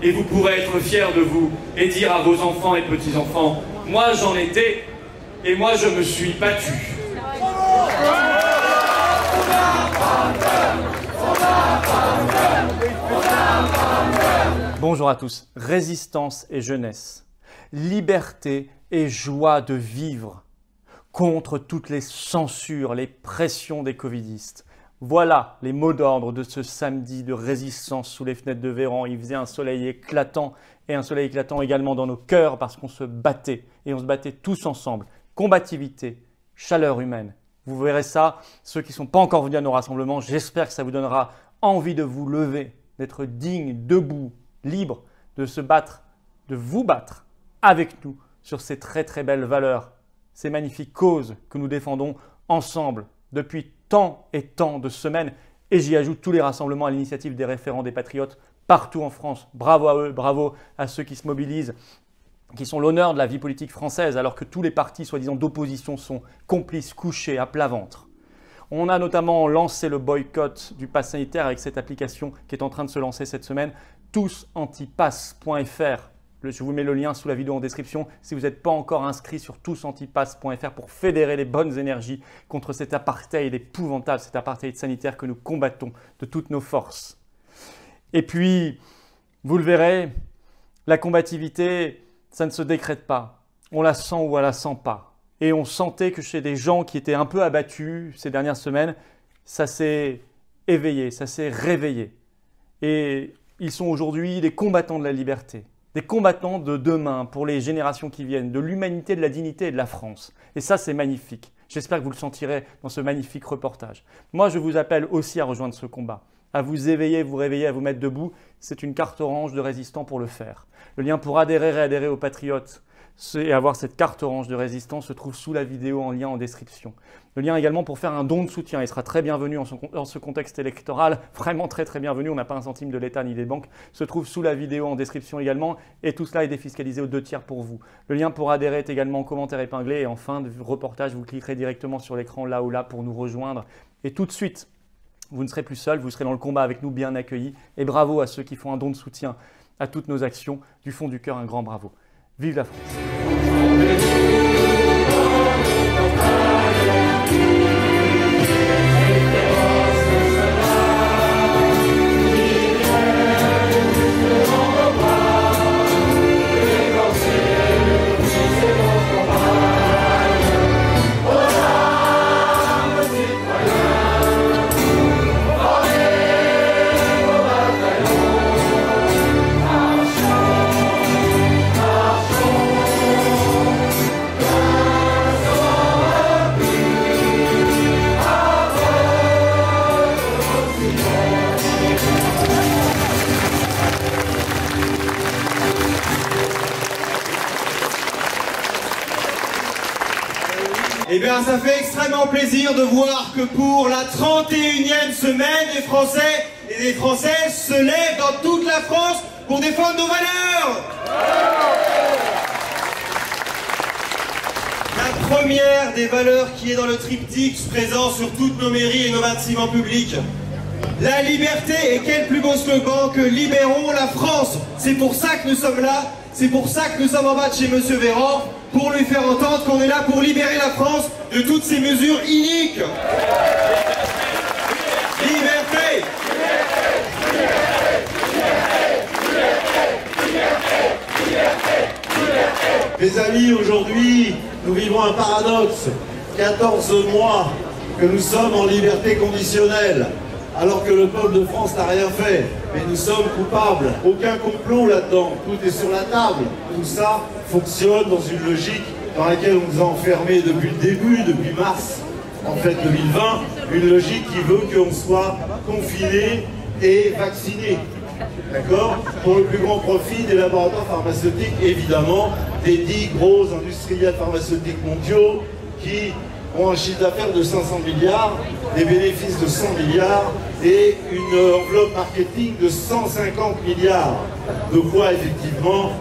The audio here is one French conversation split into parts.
et vous pourrez être fiers de vous et dire à vos enfants et petits-enfants, moi j'en étais et moi je me suis battu. Bonjour à tous. Résistance et jeunesse, liberté et joie de vivre contre toutes les censures, les pressions des covidistes. Voilà les mots d'ordre de ce samedi de résistance sous les fenêtres de Véran. Il faisait un soleil éclatant et un soleil éclatant également dans nos cœurs parce qu'on se battait et on se battait tous ensemble. Combativité, chaleur humaine. Vous verrez ça, ceux qui ne sont pas encore venus à nos rassemblements, j'espère que ça vous donnera envie de vous lever, d'être digne, debout, libre, de se battre, de vous battre avec nous sur ces très très belles valeurs, ces magnifiques causes que nous défendons ensemble depuis tant et tant de semaines. Et j'y ajoute tous les rassemblements à l'initiative des référents des patriotes partout en France. Bravo à eux, bravo à ceux qui se mobilisent, qui sont l'honneur de la vie politique française, alors que tous les partis soi-disant d'opposition sont complices, couchés à plat ventre. On a notamment lancé le boycott du pass sanitaire avec cette application qui est en train de se lancer cette semaine, tousantipass.fr. Je vous mets le lien sous la vidéo en description si vous n'êtes pas encore inscrit sur tousantipass.fr pour fédérer les bonnes énergies contre cet apartheid épouvantable, cet apartheid sanitaire que nous combattons de toutes nos forces. Et puis, vous le verrez, la combativité, ça ne se décrète pas. On la sent ou on la sent pas. Et on sentait que chez des gens qui étaient un peu abattus ces dernières semaines, ça s'est éveillé, ça s'est réveillé. Et ils sont aujourd'hui des combattants de la liberté. Des combattants de demain pour les générations qui viennent, de l'humanité, de la dignité et de la France. Et ça, c'est magnifique. J'espère que vous le sentirez dans ce magnifique reportage. Moi, je vous appelle aussi à rejoindre ce combat, à vous éveiller, vous réveiller, à vous mettre debout. C'est une carte orange de résistant pour le faire. Le lien pour réadhérer aux Patriotes et avoir cette carte orange de résistant se trouve sous la vidéo en lien en description. Le lien également pour faire un don de soutien. Il sera très bienvenu dans ce contexte électoral, vraiment très très bienvenu. On n'a pas un centime de l'État ni des banques. Se trouve sous la vidéo en description également. Et tout cela est défiscalisé aux 2/3 pour vous. Le lien pour adhérer est également en commentaire épinglé. Et en fin de reportage, vous cliquerez directement sur l'écran là ou là pour nous rejoindre. Et tout de suite, vous ne serez plus seul, vous serez dans le combat avec nous, bien accueillis. Et bravo à ceux qui font un don de soutien à toutes nos actions. Du fond du cœur, un grand bravo. Vive la France! Eh bien, ça fait extrêmement plaisir de voir que pour la 31e semaine, les Français et les Françaises se lèvent dans toute la France pour défendre nos valeurs. La première des valeurs qui est dans le triptyque présent sur toutes nos mairies et nos bâtiments publics. La liberté, et quel plus beau slogan que libérons la France. C'est pour ça que nous sommes là, c'est pour ça que nous sommes en bas de chez Monsieur Véran, pour lui faire entendre qu'on est là pour libérer la France de toutes ces mesures iniques. Liberté. Mes amis, aujourd'hui, nous vivons un paradoxe. 14 mois que nous sommes en liberté conditionnelle, alors que le peuple de France n'a rien fait. Mais nous sommes coupables. Aucun complot là-dedans. Tout est sur la table. Tout ça fonctionne dans une logique dans laquelle on nous a enfermés depuis le début, depuis mars, en fait 2020. Une logique qui veut qu'on soit confinés et vaccinés. D'accord? Pour le plus grand profit des laboratoires pharmaceutiques, évidemment, des 10 gros industriels pharmaceutiques mondiaux qui ont un chiffre d'affaires de 500 milliards, des bénéfices de 100 milliards et une enveloppe marketing de 150 milliards. De quoi, effectivement,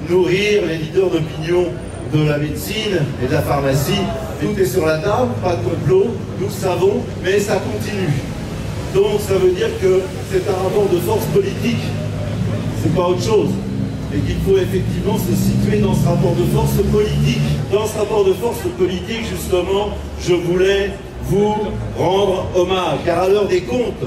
nourrir les leaders d'opinion de la médecine et de la pharmacie. Tout est sur la table, pas de complot, nous le savons, mais ça continue. Donc ça veut dire que c'est un rapport de force politique. c'est pas autre chose. Et qu'il faut effectivement se situer dans ce rapport de force politique. Dans ce rapport de force politique, justement, je voulais vous rendre hommage. Car à l'heure des comptes,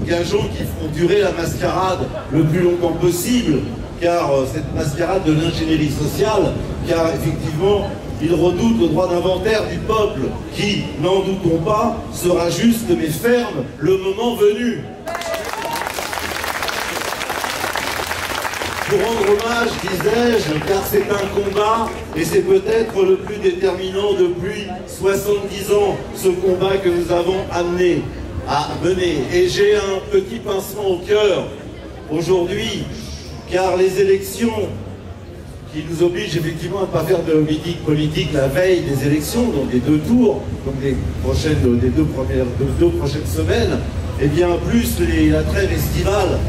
gageons qu'ils feront durer la mascarade le plus longtemps possible, car cette mascarade de l'ingénierie sociale, car effectivement, ils redoutent le droit d'inventaire du peuple, qui, n'en doutons pas, sera juste mais ferme le moment venu. Pour rendre hommage, disais-je, car c'est un combat, et c'est peut-être le plus déterminant depuis 70 ans, ce combat que nous avons amené à mener. Et j'ai un petit pincement au cœur aujourd'hui, car les élections qui nous obligent effectivement à ne pas faire de meeting politique la veille des élections, donc des 2 tours, donc des deux prochaines semaines, et bien plus la trêve estivale,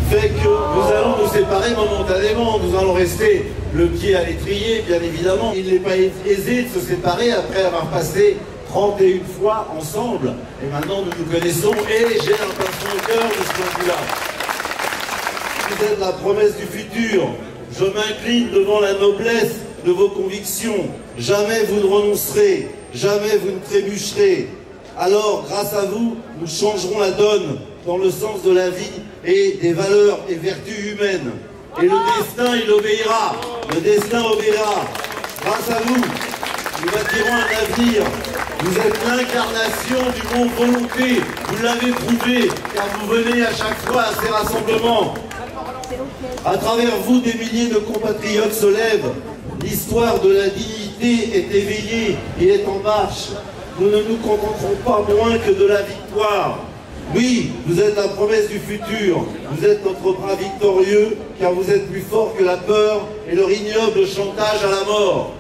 fait que nous allons nous séparer momentanément, nous allons rester le pied à l'étrier, bien évidemment. Il n'est pas aisé de se séparer après avoir passé 31 fois ensemble. Et maintenant, nous nous connaissons et j'ai un pincement au cœur de ce point de vue-là. Vous êtes la promesse du futur. Je m'incline devant la noblesse de vos convictions. Jamais vous ne renoncerez, jamais vous ne trébucherez. Alors, grâce à vous, nous changerons la donne dans le sens de la vie et des valeurs et vertus humaines. Et le destin, il obéira. Le destin obéira. Grâce à vous, nous bâtirons un avenir. Vous êtes l'incarnation du mot volonté. Vous l'avez prouvé, car vous venez à chaque fois à ces rassemblements. À travers vous, des milliers de compatriotes se lèvent. L'histoire de la dignité est éveillée et est en marche. Nous ne nous contenterons pas moins que de la victoire. Oui, vous êtes la promesse du futur. Vous êtes notre bras victorieux, car vous êtes plus fort que la peur et leur ignoble chantage à la mort.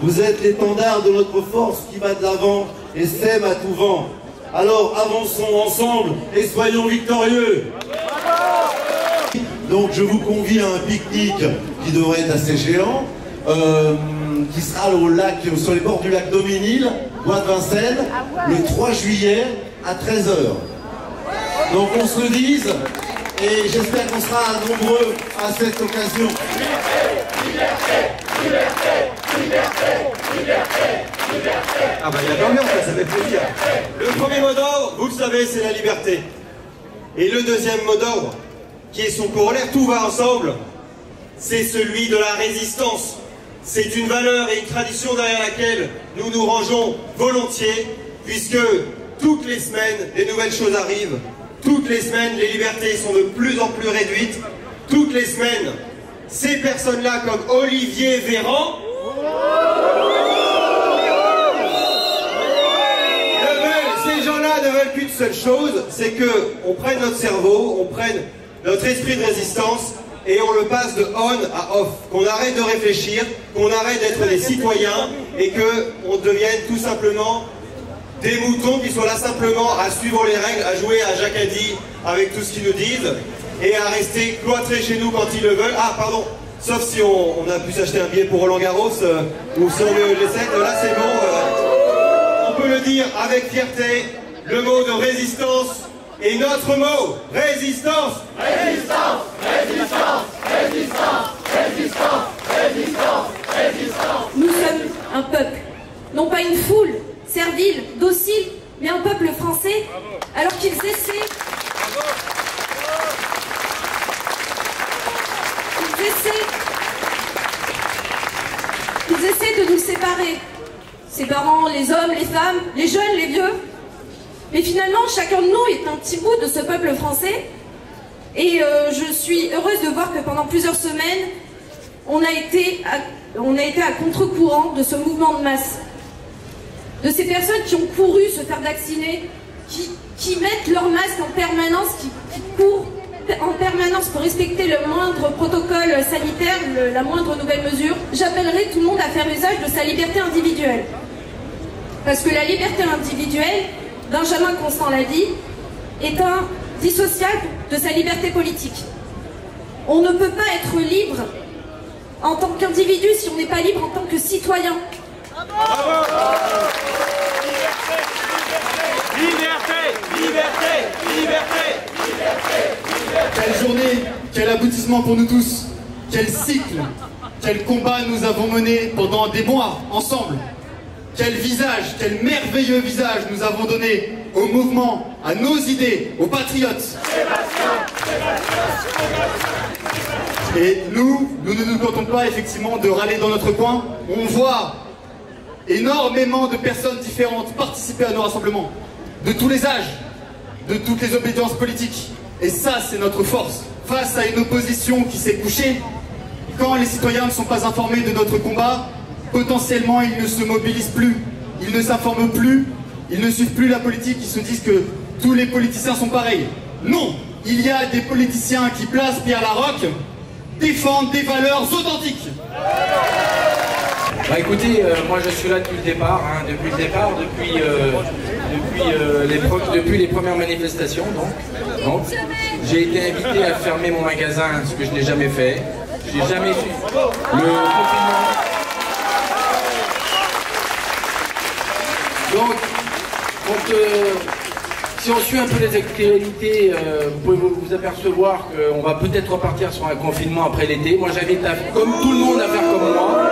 Vous êtes l'étendard de notre force qui va de l'avant et sème à tout vent. Alors avançons ensemble et soyons victorieux. Donc je vous convie à un pique-nique qui devrait être assez géant, qui sera au lac, sur les bords du lac Doménil, Bois de Vincennes, le 3 juillet à 13 h. Donc on se le dise, et j'espère qu'on sera nombreux à cette occasion. Ah bah il y a de l'ambiance là, ça fait plaisir. Le premier mot d'ordre, vous le savez, c'est la liberté. Et le deuxième mot d'ordre, qui est son corollaire, tout va ensemble, c'est celui de la résistance. C'est une valeur et une tradition derrière laquelle nous nous rangeons volontiers, puisque toutes les semaines, des nouvelles choses arrivent. Toutes les semaines, les libertés sont de plus en plus réduites. Toutes les semaines, ces personnes-là, comme Olivier Véran, ces gens-là ne veulent qu'une seule chose, c'est qu'on prenne notre cerveau, on prenne notre esprit de résistance et on le passe de on à off. Qu'on arrête de réfléchir, qu'on arrête d'être des citoyens et qu'on devienne tout simplement des moutons qui sont là simplement à suivre les règles, à jouer à Jacadi avec tout ce qu'ils nous disent et à rester cloîtrés chez nous quand ils le veulent. Ah pardon, sauf si on a pu s'acheter un billet pour Roland Garros ou si on veut l'essayer, là c'est bon. On peut le dire avec fierté, le mot de résistance est notre mot. Résistance. Résistance, résistance, résistance, résistance, résistance, résistance. Nous sommes un peuple, non pas une foule servile, docile, mais un peuple français, alors qu'ils essaient de nous séparer, séparant les hommes, les femmes, les jeunes, les vieux. Mais finalement, chacun de nous est un petit bout de ce peuple français. Et je suis heureuse de voir que pendant plusieurs semaines, on a été à contre-courant de ce mouvement de masse. De ces personnes qui ont couru se faire vacciner, qui mettent leur masque en permanence, qui courent en permanence pour respecter le moindre protocole sanitaire, la moindre nouvelle mesure. J'appellerai tout le monde à faire usage de sa liberté individuelle. Parce que la liberté individuelle, Benjamin Constant l'a dit, est indissociable de sa liberté politique. On ne peut pas être libre en tant qu'individu si on n'est pas libre en tant que citoyen. Bravo. Liberté, liberté, liberté, liberté, liberté. Quelle journée Quel aboutissement pour nous tous, quel cycle, quel combat nous avons mené pendant des mois ensemble. Quel visage, quel merveilleux visage nous avons donné au mouvement, à nos idées, aux patriotes. Et nous ne nous contentons pas effectivement de râler dans notre coin. On voit énormément de personnes différentes participer à nos rassemblements, de tous les âges, de toutes les obédiences politiques. Et ça, c'est notre force. Face à une opposition qui s'est couchée, quand les citoyens ne sont pas informés de notre combat, potentiellement ils ne se mobilisent plus, ils ne s'informent plus, ils ne suivent plus la politique, ils se disent que tous les politiciens sont pareils. Non, il y a des politiciens qui placent Pierre Laroque, défendent des valeurs authentiques. Bah écoutez, moi je suis là depuis le départ, depuis les premières manifestations. Donc j'ai été invité à fermer mon magasin, ce que je n'ai jamais fait. Je n'ai jamais fait le confinement. Donc, si on suit un peu les actualités, vous pouvez vous apercevoir qu'on va peut-être repartir sur un confinement après l'été. Moi j'invite, comme tout le monde, à faire comme moi.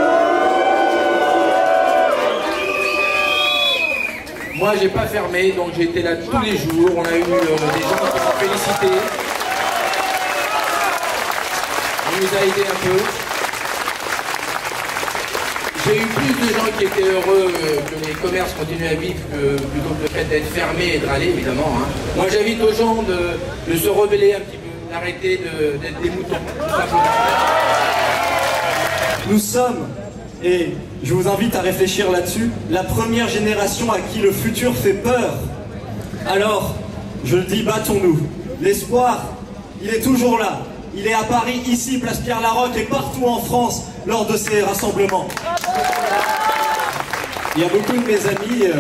Moi, j'ai pas fermé, donc j'ai été là tous les jours. On a eu des gens qui m'ont félicité. On nous a aidés un peu. J'ai eu plus de gens qui étaient heureux que les commerces continuent à vivre plutôt que le fait d'être fermés et de râler, évidemment. Hein. Moi, j'invite aux gens de se rebeller un petit peu, d'arrêter d'être des moutons, tout simplement. Nous sommes, et je vous invite à réfléchir là-dessus, la première génération à qui le futur fait peur. Alors, je le dis, battons-nous. L'espoir, il est toujours là. Il est à Paris, ici, place Pierre Laroque, et partout en France, lors de ces rassemblements. Il y a beaucoup de mes amis,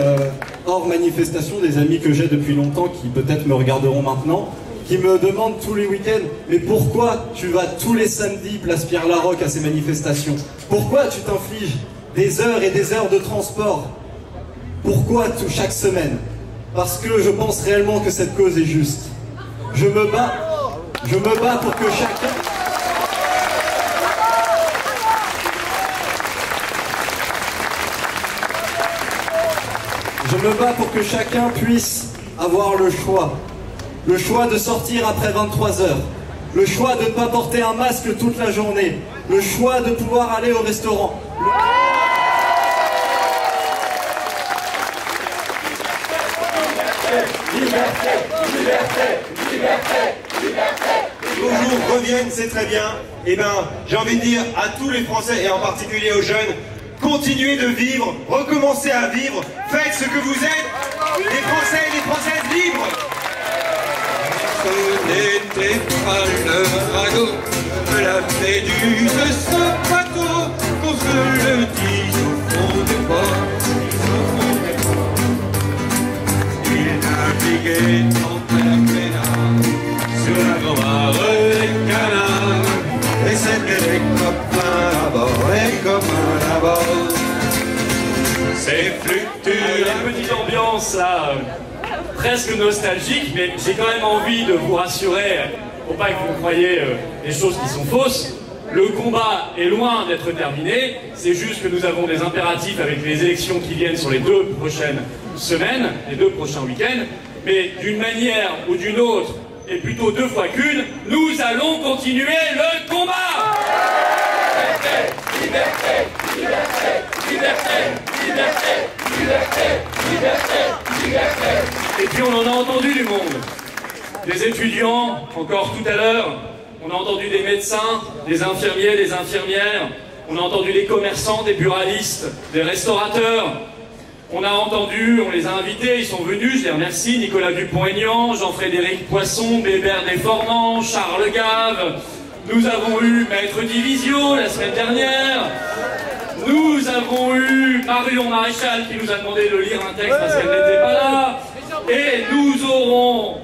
hors manifestation, des amis que j'ai depuis longtemps, qui peut-être me regarderont maintenant, qui me demandent tous les week-ends, mais pourquoi tu vas tous les samedis, place Pierre Laroque, à ces manifestations? Pourquoi tu t'infliges des heures et des heures de transport? Pourquoi chaque semaine? Parce que je pense réellement que cette cause est juste. Je me bats pour que chacun... Je me bats pour que chacun puisse avoir le choix. Le choix de sortir après 23 heures. Le choix de ne pas porter un masque toute la journée. Le choix de pouvoir aller au restaurant. Liberté, liberté, liberté, liberté. Vos jours reviennent, c'est très bien. Eh bien, j'ai envie de dire à tous les Français, et en particulier aux jeunes, continuez de vivre, recommencez à vivre, faites ce que vous êtes, les Français et les Françaises libres. Ce n'était pas le radeau de la méduse de ce bateau, qu'on se le dise au fond du port. Il naviguait entre la pénale sur la grand-mare des canards, et c'était les copains à bord, les copains à bord. C'est fluctueux. Une petite ambiance là, presque nostalgique, mais j'ai quand même envie de vous rassurer, pour pas que vous croyiez des choses qui sont fausses. Le combat est loin d'être terminé, c'est juste que nous avons des impératifs avec les élections qui viennent sur les 2 prochaines semaines, les 2 prochains week-ends, mais d'une manière ou d'une autre, et plutôt 2 fois qu'une, nous allons continuer le combat. Liberté, liberté, liberté, liberté, liberté, liberté, liberté, liberté. Et puis on en a entendu du monde. Des étudiants, encore tout à l'heure, on a entendu des médecins, des infirmiers, des infirmières, on a entendu des commerçants, des buralistes, des restaurateurs. On a entendu, on les a invités, ils sont venus, je les remercie, Nicolas Dupont-Aignan, Jean-Frédéric Poisson, Bébert Desformants, Charles Gave. Nous avons eu Maître Divisio la semaine dernière. Nous avons eu Marion Maréchal qui nous a demandé de lire un texte parce qu'elle n'était pas là. Et nous aurons,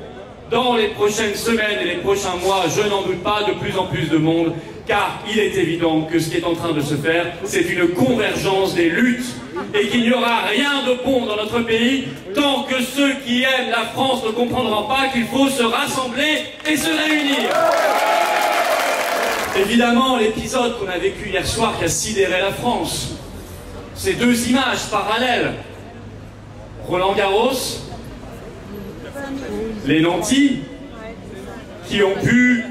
dans les prochaines semaines et les prochains mois, je n'en doute pas, de plus en plus de monde, car il est évident que ce qui est en train de se faire, c'est une convergence des luttes et qu'il n'y aura rien de bon dans notre pays tant que ceux qui aiment la France ne comprendront pas qu'il faut se rassembler et se réunir. Évidemment, l'épisode qu'on a vécu hier soir qui a sidéré la France, ces deux images parallèles, Roland Garros, les nantis, qui ont pu,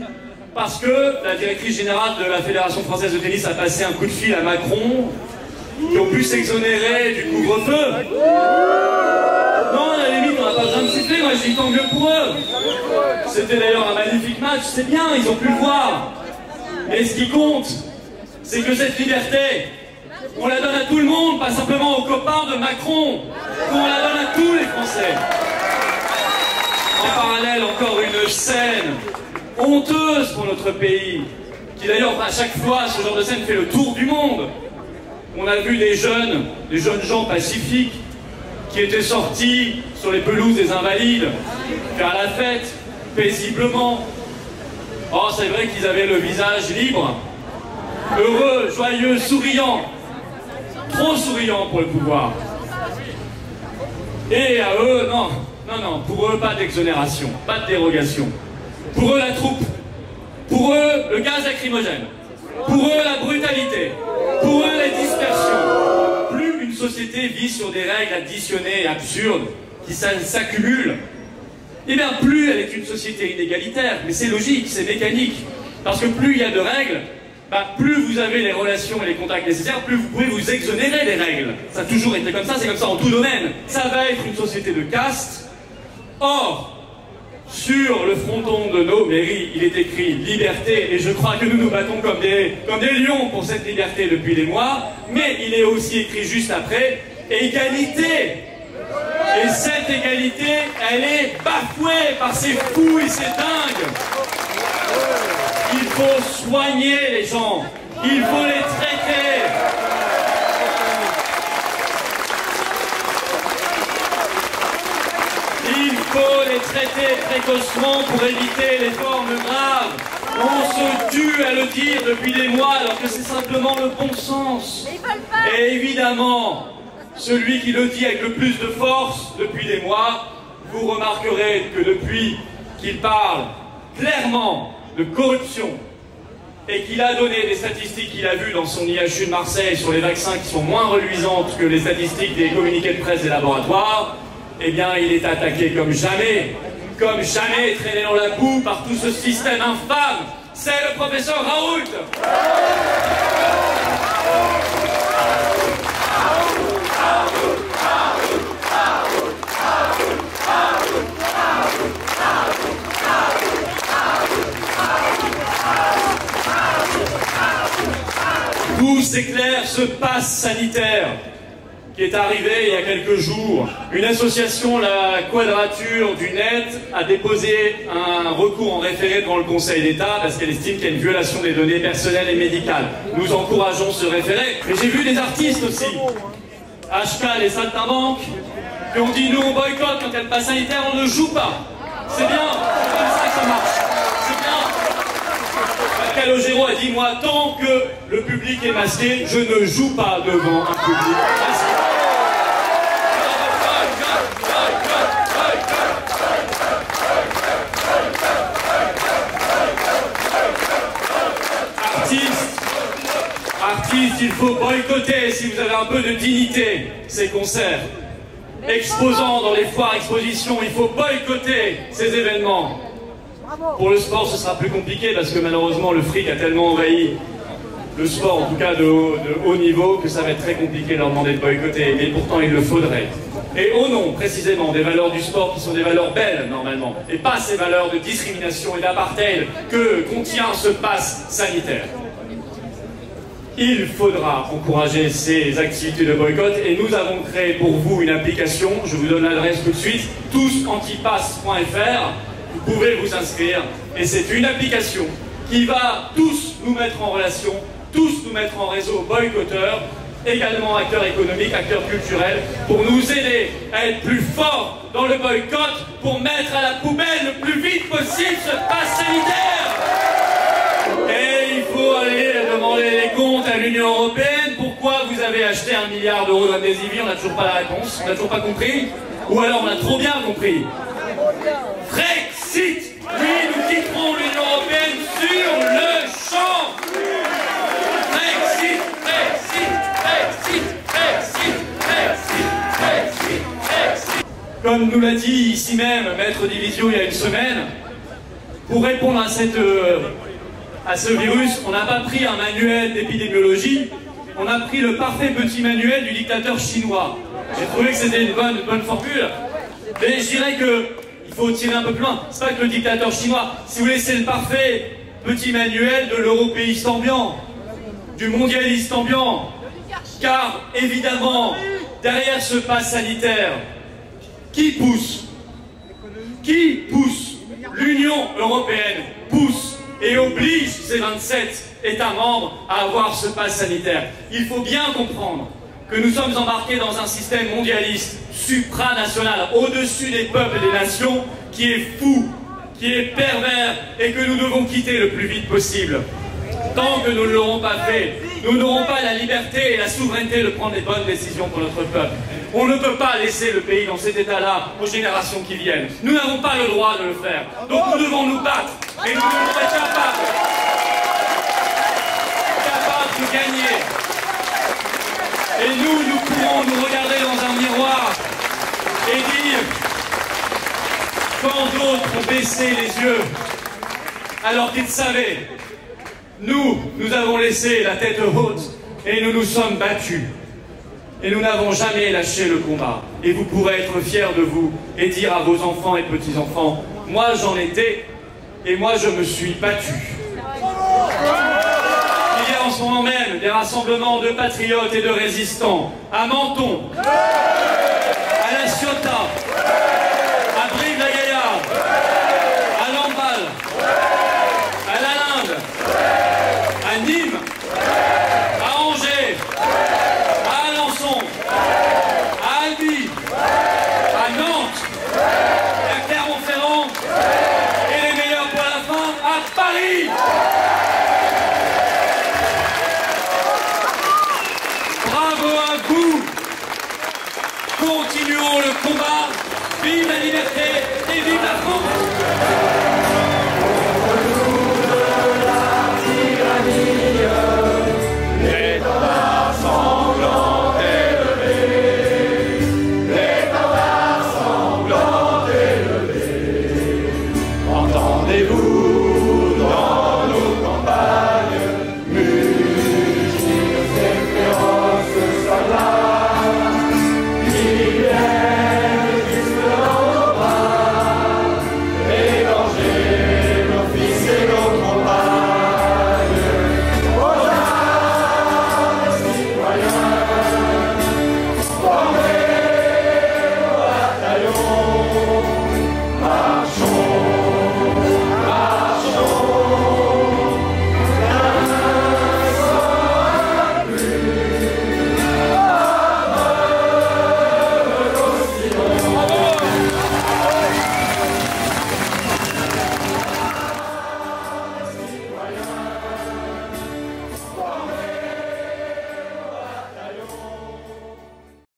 parce que la directrice générale de la Fédération française de tennis a passé un coup de fil à Macron, qui ont pu s'exonérer du couvre-feu. Non, à la limite, on n'a pas besoin de siffler, moi je dis tant mieux pour eux. C'était d'ailleurs un magnifique match, c'est bien, ils ont pu le voir. Mais ce qui compte, c'est que cette liberté, on la donne à tout le monde, pas simplement aux copains de Macron, qu'on la donne à tous les Français. En parallèle, encore une scène honteuse pour notre pays, qui d'ailleurs à chaque fois, ce genre de scène fait le tour du monde. On a vu des jeunes gens pacifiques qui étaient sortis sur les pelouses des Invalides faire la fête paisiblement. Oh, c'est vrai qu'ils avaient le visage libre, heureux, joyeux, souriant, trop souriant pour le pouvoir. Et à eux, non, pour eux, pas d'exonération, pas de dérogation. Pour eux, la troupe. Pour eux, le gaz lacrymogène. Pour eux, la brutalité. Pour eux, la dispersion. Plus une société vit sur des règles additionnées et absurdes qui s'accumulent, et bien plus elle est une société inégalitaire. Mais c'est logique, c'est mécanique. Parce que plus il y a de règles, plus vous avez les relations et les contacts nécessaires, plus vous pouvez vous exonérer des règles. Ça a toujours été comme ça, c'est comme ça en tout domaine. Ça va être une société de caste. Or, sur le fronton de nos mairies, il est écrit « liberté » et je crois que nous nous battons comme des lions pour cette liberté depuis des mois, mais il est aussi écrit juste après « égalité ». Et cette égalité, elle est bafouée par ces fous et ces dingues. Il faut soigner les gens, il faut les traiter. Il faut les traiter précocement pour éviter les formes graves. On se tue à le dire depuis des mois alors que c'est simplement le bon sens. Et évidemment, celui qui le dit avec le plus de force depuis des mois, vous remarquerez que depuis qu'il parle clairement de corruption et qu'il a donné des statistiques qu'il a vues dans son IHU de Marseille sur les vaccins qui sont moins reluisantes que les statistiques des communiqués de presse des laboratoires, eh bien il est attaqué comme jamais, traîné dans la boue par tout ce système infâme. C'est le professeur Raoult. Tout s'éclaire, ce pass sanitaire qui est arrivé il y a quelques jours. Une association, la Quadrature du Net, a déposé un recours en référé devant le Conseil d'État parce qu'elle estime qu'il y a une violation des données personnelles et médicales. Nous encourageons ce référé. Mais j'ai vu des artistes aussi, HK, les saltimbanques, qui ont dit nous on boycotte quand il y a le pass sanitaire, on ne joue pas. C'est bien, c'est comme ça que ça marche. C'est bien. Calogero a dit moi tant que le public est masqué, je ne joue pas devant un public masqué. Artistes, il faut boycotter si vous avez un peu de dignité ces concerts. Exposants dans les foires expositions, il faut boycotter ces événements. Pour le sport, ce sera plus compliqué parce que malheureusement, le fric a tellement envahi le sport, en tout cas de haut niveau, que ça va être très compliqué de leur demander de boycotter. Et pourtant, il le faudrait. Et au nom, précisément, des valeurs du sport qui sont des valeurs belles, normalement, et pas ces valeurs de discrimination et d'apartheid que contient ce pass sanitaire. Il faudra encourager ces activités de boycott et nous avons créé pour vous une application, je vous donne l'adresse tout de suite, tousantipass.fr. Vous pouvez vous inscrire et c'est une application qui va tous nous mettre en relation, tous nous mettre en réseau boycotteurs, également acteurs économiques, acteurs culturels, pour nous aider à être plus forts dans le boycott, pour mettre à la poubelle le plus vite possible ce pass sanitaire. Et il faut aller demander les comptes à l'Union Européenne. Pourquoi vous avez acheté 1 milliard d'euros d'Amnésivi? On n'a toujours pas la réponse, on n'a toujours pas compris. Ou alors on a trop bien compris. Frexit! Oui, nous quitterons l'Union Européenne sur le champ! comme nous l'a dit ici même Maître Divisio il y a une semaine, pour répondre à ce virus, on n'a pas pris un manuel d'épidémiologie, on a pris le parfait petit manuel du dictateur chinois. J'ai trouvé que c'était une bonne formule, mais je dirais qu'il faut tirer un peu plus loin. C'est pas que le dictateur chinois, si vous voulez, c'est le parfait petit manuel de l'européiste ambiant, du mondialiste ambiant, car évidemment, derrière ce pass sanitaire, qui pousse l'Union européenne pousse et oblige ces 27 États membres à avoir ce pass sanitaire. Il faut bien comprendre que nous sommes embarqués dans un système mondialiste supranational, au-dessus des peuples et des nations, qui est fou, qui est pervers et que nous devons quitter le plus vite possible. Tant que nous ne l'aurons pas fait, nous n'aurons pas la liberté et la souveraineté de prendre les bonnes décisions pour notre peuple. On ne peut pas laisser le pays dans cet état-là aux générations qui viennent. Nous n'avons pas le droit de le faire. Donc nous devons nous battre et nous devons être capables de gagner. Et nous pourrons nous regarder dans un miroir et dire, quand d'autres ont baissé les yeux, alors qu'ils savaient, nous avons laissé la tête haute et nous nous sommes battus. Et nous n'avons jamais lâché le combat. Et vous pourrez être fiers de vous et dire à vos enfants et petits-enfants, moi j'en étais et moi je me suis battu. Il y a en ce moment même des rassemblements de patriotes et de résistants à Menton,